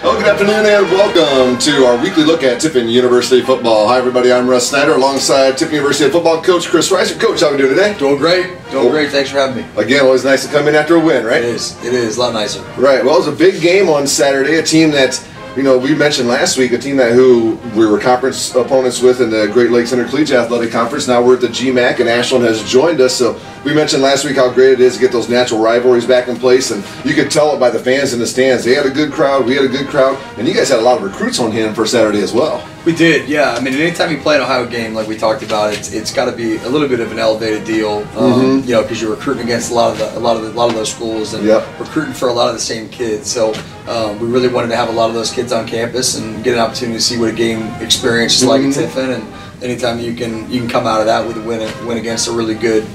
Well, good afternoon and welcome to our weekly look at Tiffin University football. Hi everybody, I'm Russ Snyder alongside Tiffin University football coach Cris Reisert. Coach, how are we doing today? Doing great. Great. Thanks for having me. Again, always nice to come in after a win, right? It is. A lot nicer. Right. Well, it was a big game on Saturday. A team that, you know, we mentioned last week, a team that who we were conference opponents with in the Great Lakes Intercollegiate Athletic Conference. Now we're at the GMAC, and Ashland has joined us. So we mentioned last week how great it is to get those natural rivalries back in place, and you could tell it by the fans in the stands. They had a good crowd, we had a good crowd, and you guys had a lot of recruits on hand for Saturday as well. We did, yeah. I mean, anytime you play an Ohio game like we talked about, it's got to be a little bit of an elevated deal, you know, because you're recruiting against a lot of those schools and recruiting for a lot of the same kids. So we really wanted to have a lot of those kids on campus and get an opportunity to see what a game experience is like at Tiffin. And anytime you can come out of that with a win against a really good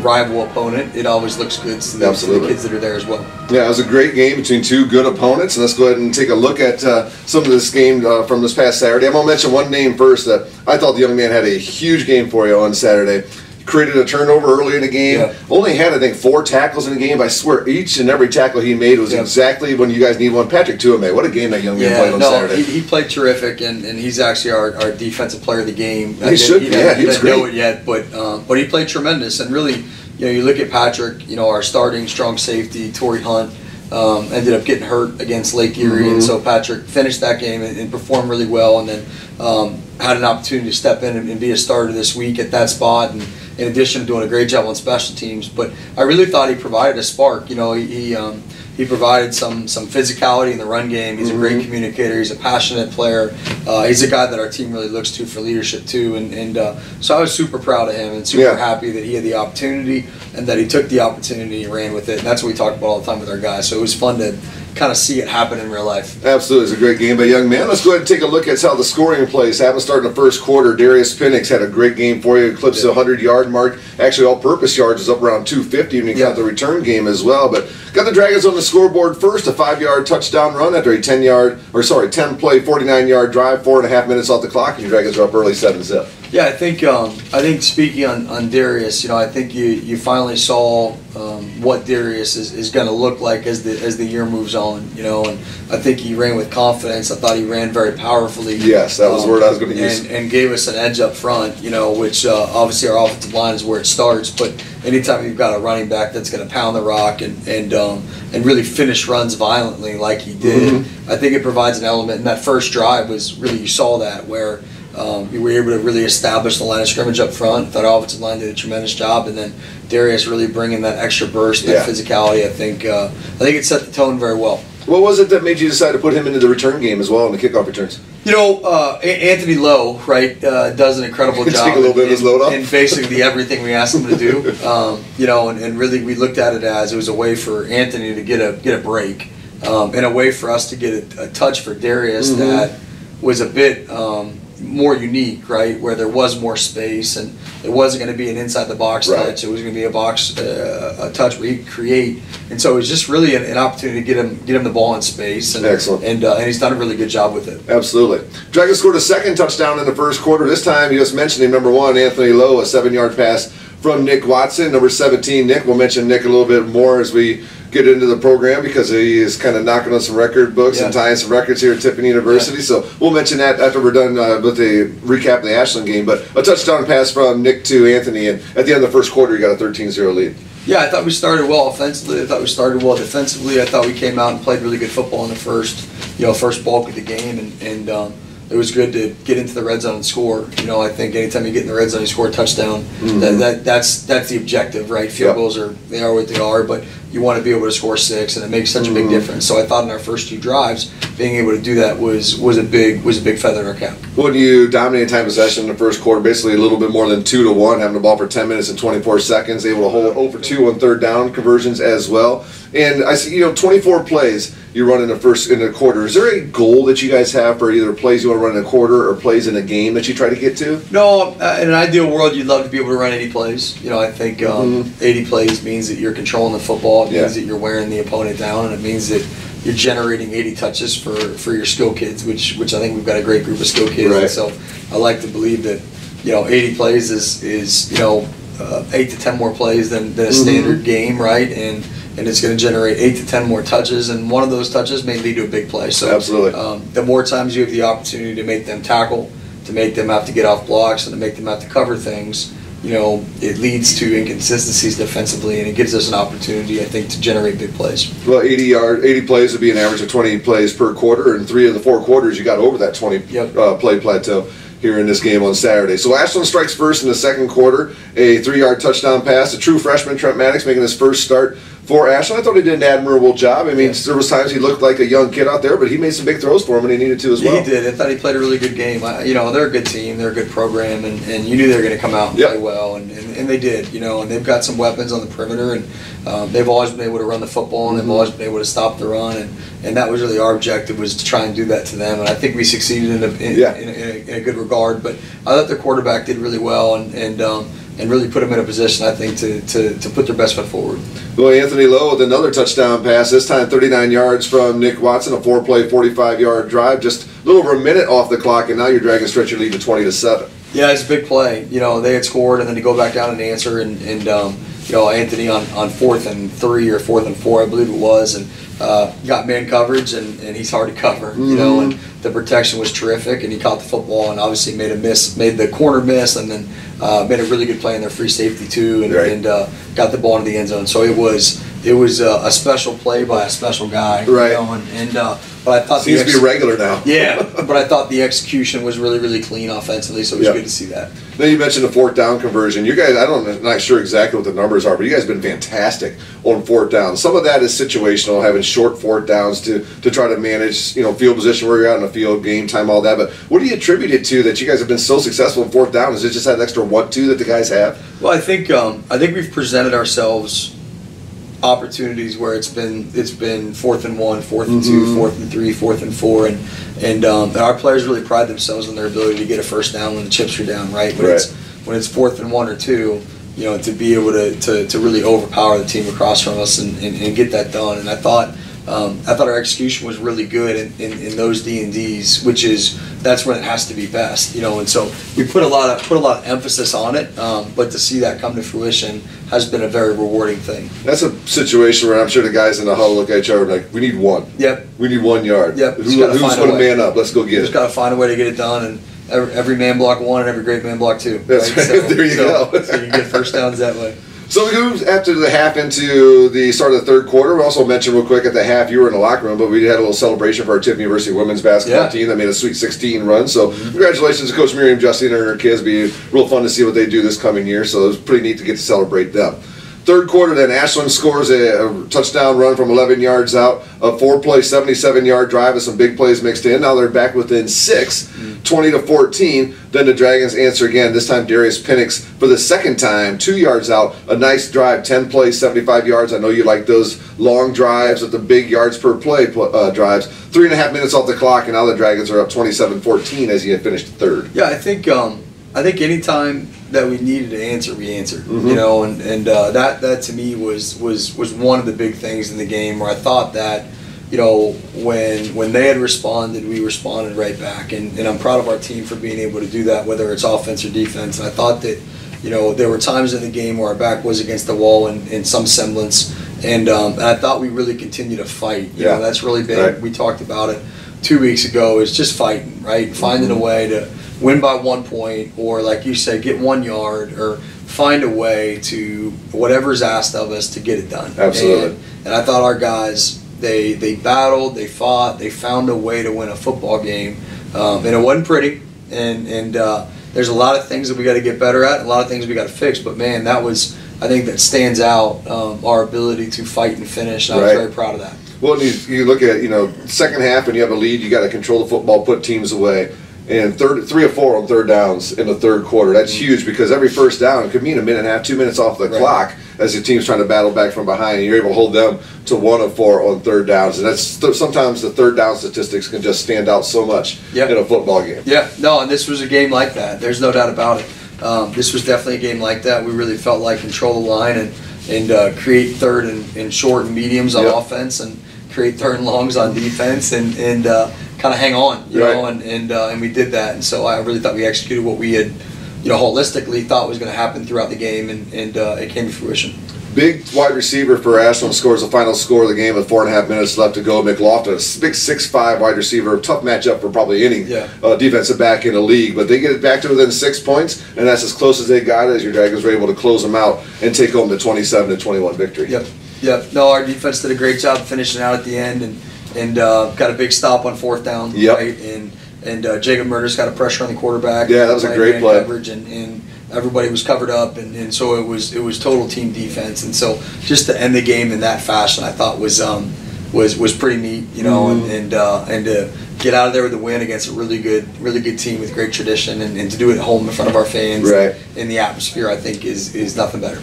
rival opponent, it always looks good to the kids that are there as well. Yeah, it was a great game between two good opponents, and let's go ahead and take a look at some of this game from this past Saturday. I'm going to mention one name first. I thought the young man had a huge game for you on Saturday. He created a turnover early in the game. Only had, I think, 4 tackles in the game. I swear each and every tackle he made was exactly when you guys need one. Patrick TUEIMEH, what a game that young man played on Saturday. He played terrific, and he's actually our defensive player of the game. He should be. Yeah, he doesn't know it yet, but he played tremendous. And really, you know, you look at Patrick, you know, our starting strong safety, Torrey Hunt, ended up getting hurt against Lake Erie, and so Patrick finished that game and performed really well, and then had an opportunity to step in and be a starter this week at that spot, and in addition to doing a great job on special teams. But I really thought he provided a spark. You know, he provided some physicality in the run game. He's a great communicator. He's a passionate player. He's a guy that our team really looks to for leadership too. And so I was super proud of him and super happy that he had the opportunity and that he took the opportunity and ran with it. And that's what we talk about all the time with our guys. So it was fun to kind of see it happen in real life. Absolutely. It's a great game by young man. Let's go ahead and take a look at how the scoring plays happened. Starting the first quarter, Darius Penix had a great game for you. Eclipsed the 100-yard mark. Actually, all-purpose yards is up around 250 when you count the return game as well. But got the Dragons on the scoreboard first, a 5-yard touchdown run after a 10-play, 49-yard drive, 4.5 minutes off the clock, and your Dragons are up early 7-zip. Yeah, I think speaking on Darius, you know, I think you finally saw what Darius is going to look like as the year moves on, you know, and I think he ran with confidence. I thought he ran very powerfully. Yes, that was the word I was going to use. And gave us an edge up front, you know, which obviously our offensive line is where it starts, but anytime you've got a running back that's going to pound the rock and really finish runs violently like he did, I think it provides an element. And that first drive was really, you saw that where we were able to really establish the line of scrimmage up front. Thought our offensive line did a tremendous job, and then Darius really bringing that extra burst, that physicality. I think it set the tone very well. What was it that made you decide to put him into the return game as well in the kickoff returns? You know, Anthony Lowe, right, does an incredible job. Take a little bit of his load off. And basically everything we asked him to do. You know, and really we looked at it as it was a way for Anthony to get a break, and a way for us to get a touch for Darius that was a bit more unique, right, where there was more space and it wasn't going to be an inside the box touch. It was going to be a box a touch where he could create, and so it was just really an opportunity to get him the ball in space. And, excellent. And he's done a really good job with it. Absolutely. Dragons scored a second touchdown in the first quarter. This time, you just mentioned him, number 1, Anthony Lowe, a 7-yard pass from Nick Watson. Number 17, Nick. We'll mention Nick a little bit more as we get into the program because he is kind of knocking on some record books and tying some records here at Tiffin University. So we'll mention that after we're done with the recap of the Ashland game. But a touchdown pass from Nick to Anthony, and at the end of the first quarter, you got a 13-0 lead. Yeah, I thought we started well offensively. I thought we started well defensively. I thought we came out and played really good football in the first bulk of the game, and it was good to get into the red zone and score. You know, I think anytime you get in the red zone, you score a touchdown. That's the objective, right? Field goals are what they are, but you want to be able to score 6, and it makes such a big difference. So I thought in our first 2 drives, being able to do that was a big feather in our cap. When you dominated time possession in the first quarter, basically a little bit more than 2-1, having the ball for 10 minutes and 24 seconds, able to hold 0 for 2 on third down conversions as well. And I see, you know, 24 plays you run in a quarter. Is there a goal that you guys have for either plays you want to run in a quarter or plays in a game that you try to get to? No, in an ideal world, you'd love to be able to run 80 plays. You know, I think 80 plays means that you're controlling the football. It means that you're wearing the opponent down, and it means that you're generating 80 touches for your skill kids, which I think we've got a great group of skill kids. And so I like to believe that, you know, 80 plays is you know, 8 to 10 more plays than a standard game, right? And and it's going to generate 8 to 10 more touches, and one of those touches may lead to a big play. So absolutely, the more times you have the opportunity to make them tackle, to make them have to get off blocks, and to make them have to cover things, it leads to inconsistencies defensively, and it gives us an opportunity, I think, to generate big plays. Well, 80 plays would be an average of 20 plays per quarter, and 3 of the 4 quarters you got over that 20 play plateau here in this game on Saturday. So Ashland strikes first in the second quarter, a 3-yard touchdown pass. A true freshman, Trent Maddox, making his first start for Ashland. I thought he did an admirable job. I mean, there was times he looked like a young kid out there, but he made some big throws for him, and he needed to as well. He did. I thought he played a really good game. They're a good team. They're a good program, and you knew they were going to come out and play well, and they did. And they've got some weapons on the perimeter, and they've always been able to run the football, and they've always been able to stop the run, and that was really our objective, was to try and do that to them, and I think we succeeded in a good regard. But I thought their quarterback did really well, and really put them in a position, I think, to put their best foot forward. Well, Anthony Lowe with another touchdown pass, this time 39 yards from Nick Watson, a 4-play, 45-yard drive, just a little over a minute off the clock, and now your Dragons stretch your lead to 20-7. Yeah, it's a big play. They had scored, and then to go back down and answer, and Anthony on 4th and 3 or 4th and 4, I believe it was, and got man coverage, and he's hard to cover, and the protection was terrific, and he caught the football and obviously made the corner miss, and then made a really good play in their free safety too, and got the ball into the end zone. So it was a special play by a special guy, but I thought seems to be regular now. Yeah, but I thought the execution was really, really clean offensively, so it was good to see that. Then you mentioned the 4th down conversion. You guys, I'm not sure exactly what the numbers are, but you guys have been fantastic on 4th down. Some of that is situational, having short 4th downs to try to manage, field position where you're out in the field, game time, all that. But what do you attribute it to that you guys have been so successful in 4th down? Is it just that extra 1-2 that the guys have? Well, I think we've presented ourselves opportunities where it's been 4th and 1, 4th and 2, 4th and 3, 4th and 4, and our players really pride themselves on their ability to get a first down when the chips are down, right? When it's 4th and 1 or 2, to be able to really overpower the team across from us and get that done. And I thought our execution was really good in those D&Ds, that's when it has to be best, and so we put a lot of emphasis on it, but to see that come to fruition has been a very rewarding thing. That's a situation where I'm sure the guys in the huddle look at each other like, we need 1. Yep. We need 1 yard. Yep. Who's going to man up? Let's go get it. Just got to find a way to get it done, and every man block 1 and every great man block 2. That's right. There you go. So you can get first downs that way. So we move after the half into the start of the 3rd quarter. We also mentioned real quick at the half, you were in the locker room, but we had a little celebration for our Tiffin University women's basketball team that made a Sweet 16 run. So congratulations to Coach Miriam Justine and her kids. It'll be real fun to see what they do this coming year. So it was pretty neat to get to celebrate them. 3rd quarter, then Ashland scores a touchdown run from 11 yards out, a 4-play, 77-yard drive with some big plays mixed in. Now they're back within 6, 20-14. Then the Dragons answer again. This time Darius Penix for the 2nd time, 2 yards out. A nice drive, 10 plays, 75 yards. I know you like those long drives with the big yards per play drives. 3.5 minutes off the clock, and now the Dragons are up 27-14 as you had finished 3rd. Yeah, I think anytime that we needed to answer, we answered. That to me was one of the big things in the game, where I thought that when they had responded, we responded right back, and I'm proud of our team for being able to do that, whether it's offense or defense. And I thought that there were times in the game where our back was against the wall in some semblance, and I thought we really continued to fight. That's really big. Right. We talked about it 2 weeks ago. It's just fighting, right? Finding a way to win by 1 point, or like you said, get 1 yard, or find a way to whatever's asked of us to get it done. Absolutely. And I thought our guys, they battled, they fought, they found a way to win a football game, and it wasn't pretty. And there's a lot of things that we got to get better at, a lot of things we got to fix. But man, I think that stands out, our ability to fight and finish. And I was very proud of that. Well, you look at second half and you have a lead, you got to control the football, put teams away. And 3 of 4 on 3rd downs in the 3rd quarter. That's huge, because every first down could mean a minute and a half, 2 minutes off the clock as the team's trying to battle back from behind. And you're able to hold them to 1 of 4 on 3rd downs. And that's sometimes the 3rd down statistics can just stand out so much in a football game. Yeah, no, and this was a game like that. There's no doubt about it. This was definitely a game like that. We really felt like control the line and create 3rd and short and mediums on offense, and create 3rd and longs on defense, and kind of hang on, and we did that. And so I really thought we executed what we had, holistically thought was going to happen throughout the game, and it came to fruition. Big wide receiver for Ashland scores the final score of the game with 4.5 minutes left to go. McLaughlin, a big 6'5" wide receiver, tough matchup for probably any defensive back in the league. But they get it back to within 6 points, and that's as close as they got as your Dragons were able to close them out and take home the 27-21 victory. Yep. No, our defense did a great job finishing out at the end, and got a big stop on 4th down. Right? And Jacob MERTUS got a pressure on the quarterback. Yeah, that was a great play. Coverage, and everybody was covered up, and so it was total team defense. And so just to end the game in that fashion, I thought was pretty neat, you know, and to get out of there with a win against a really good team with great tradition, and to do it at home in front of our fans, in the atmosphere, I think is nothing better.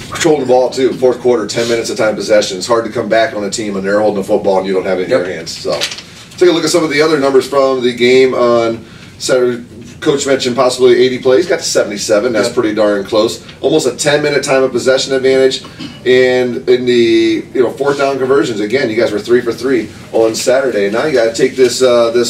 Controlling the ball too. 4th quarter, 10 minutes of time possession. It's hard to come back on a team when they're holding the football and you don't have it in your hands. So, take a look at some of the other numbers from the game on Saturday. Coach mentioned possibly 80 plays. Got to 77. That's pretty darn close. Almost a 10-minute time of possession advantage. And in the 4th down conversions, again, you guys were 3 for 3 on Saturday. Now you got to take this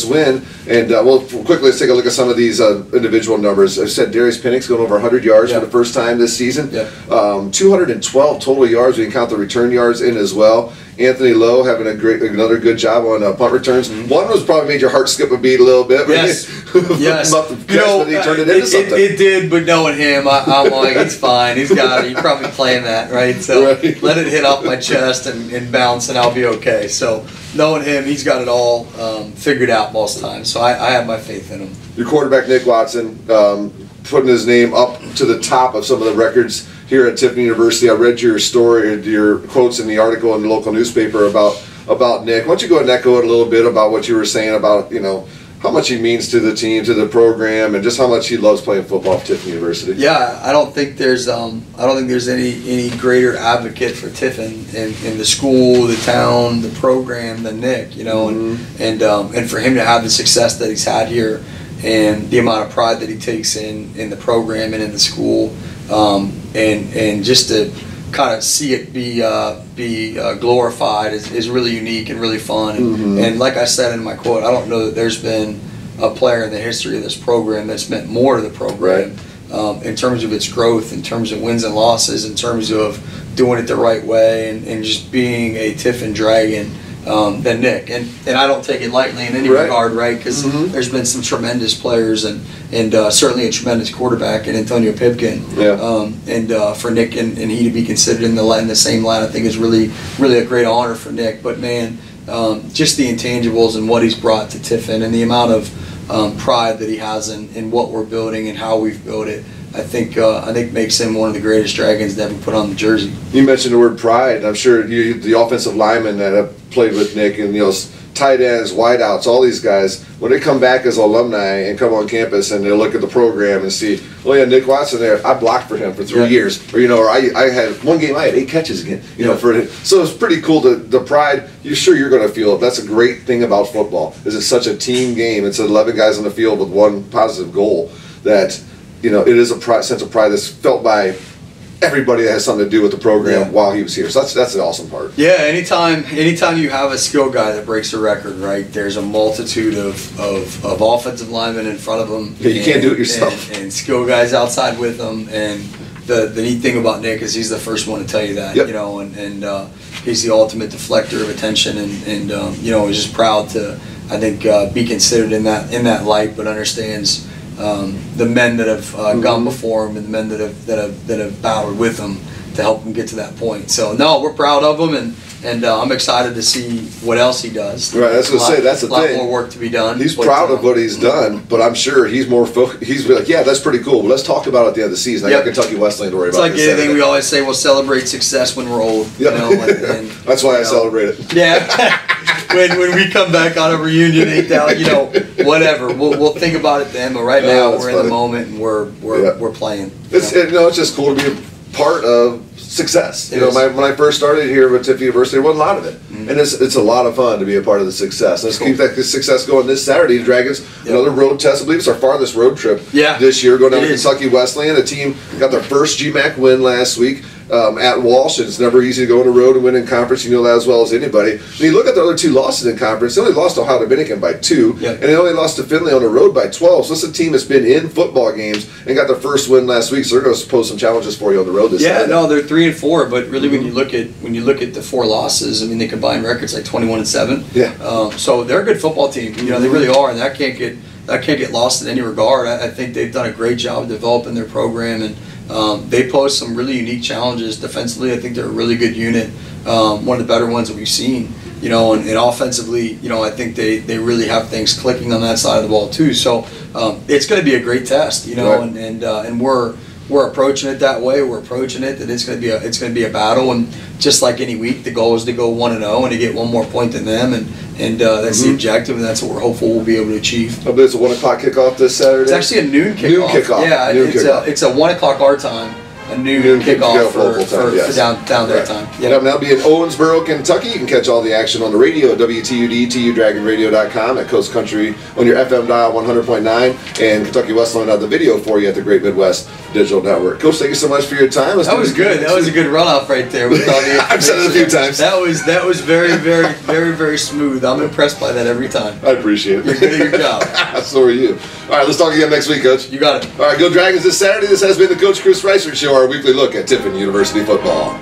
win. And well, quickly, let's take a look at some of these individual numbers. I said Darius Pinnick's going over 100 yards for the first time this season. 212 total yards. We can count the return yards in as well. Anthony Lowe having another good job on punt returns. One was probably made your heart skip a beat a little bit. Yes. He turned it into something. It did, but knowing him, I'm like, it's fine. He's got it. He's probably playing that, right? So let it hit off my chest and bounce, and I'll be okay. So knowing him, he's got it all figured out most times. So I have my faith in him. Your quarterback, Nick Watson, putting his name up to the top of some of the records here at Tiffin University. I read your story, your quotes in the article in the local newspaper about Nick. Why don't you go and echo it a little bit about what you were saying about, how much he means to the team, to the program, and just how much he loves playing football at Tiffin University. Yeah, I don't think there's any greater advocate for Tiffin in the school, the town, the program than Nick. And for him to have the success that he's had here, and the amount of pride that he takes in the program and in the school, and just to kind of see it be glorified is really unique and really fun. And like I said in my quote, I don't know that there's been a player in the history of this program that's meant more to the program in terms of its growth, in terms of wins and losses, in terms of doing it the right way, and just being a Tiffin Dragon than Nick. And I don't take it lightly in any regard, right? Because there's been some tremendous players and certainly a tremendous quarterback in Antonio Pipkin. And for Nick and he to be considered in the same line, I think is really a great honor for Nick. But man, just the intangibles and what he's brought to Tiffin, and the amount of pride that he has in what we're building and how we've built it, I think makes him one of the greatest Dragons to ever put on the jersey. You mentioned the word pride. I'm sure the offensive linemen that have played with Nick, and tight ends, wideouts, all these guys, when they come back as alumni and come on campus and they look at the program and see, oh yeah, Nick Watson there, I blocked for him for 3 years, or I had one game I had 8 catches again, so it's pretty cool. The pride, you're going to feel it. That's a great thing about football, is it's such a team game. It's 11 guys on the field with one positive goal, that it is a sense of pride that's felt by everybody that has something to do with the program while he was here. So that's the awesome part. Yeah, anytime you have a skill guy that breaks a record, right, there's a multitude of offensive linemen in front of him. Yeah, you can't do it yourself. And skill guys outside with them. And the neat thing about Nick is he's the first one to tell you that, and he's the ultimate deflector of attention, and he's just proud to, I think, be considered in that light, but understands the men that have gone before him, and the men that have battled with him to help him get to that point. So no, we're proud of him, and I'm excited to see what else he does. Right, that's what I say. That's the thing. A lot more work to be done. He's proud of what he's done, but I'm sure he's more focused. He's like, yeah, that's pretty cool. But let's talk about it at the end of the season. I got Kentucky Wesleyan to worry about. It's like anything we always say, we'll celebrate success when we're old. And that's why I celebrate it. Yeah. When we come back on a reunion 8,000, whatever. We'll think about it then. But right now we're in the moment, and we're playing. It's just cool to be a part of success. When I first started here at Tiffin University, there wasn't a lot of it, and it's a lot of fun to be a part of the success. Let's keep that success going this Saturday. The Dragons, another road test. I believe it's our farthest road trip this year. Going down to Kentucky Wesleyan. The team got their first GMAC win last week. at Walsh, and it's never easy to go on the road and win in conference. You know that as well as anybody. When you look at the other 2 losses in conference, they only lost to Ohio Dominican by 2, Yep. and they only lost to Finley on the road by 12. So this is a team that's been in football games and got their first win last week. So they're going to pose some challenges for you on the road this Saturday. No, they're 3-4, but really when you look at the 4 losses, I mean, they combined records like 21-7. Yeah. So they're a good football team. You know, they really are, and that can't get lost in any regard. I think they've done a great job of developing their program, and they pose some really unique challenges defensively. I think they're a really good unit, one of the better ones that we've seen. You know, and offensively, you know, I think they really have things clicking on that side of the ball too. So it's going to be a great test, you know, right. and we're approaching it that way. We're approaching it that it's going to be a battle, and just like any week, the goal is to go 1-0 and to get 1 more point than them, and that's the objective, and that's what we're hopeful we'll be able to achieve. I believe it's a 1 o'clock kickoff this Saturday. It's actually a noon kickoff. Noon kickoff. Yeah, it's a 1 o'clock our time. A noon kickoff for down their time. Yep. That'll be in Owensboro, Kentucky. You can catch all the action on the radio at WTUD, TUDragonradio.com, at Coast Country on your FM dial 100.9, and Kentucky Westland out the video for you at the Great Midwest Digital Network. Coach, thank you so much for your time. That was good. That was a good run-off right there with all the I've said it a few times. That was very, very, very, very smooth. I'm impressed by that every time. I appreciate it. You're good at your job. So are you. All right, let's talk again next week, Coach. You got it. All right, go Dragons this Saturday. This has been the Coach Cris Reisert Show, our weekly look at Tiffin University football.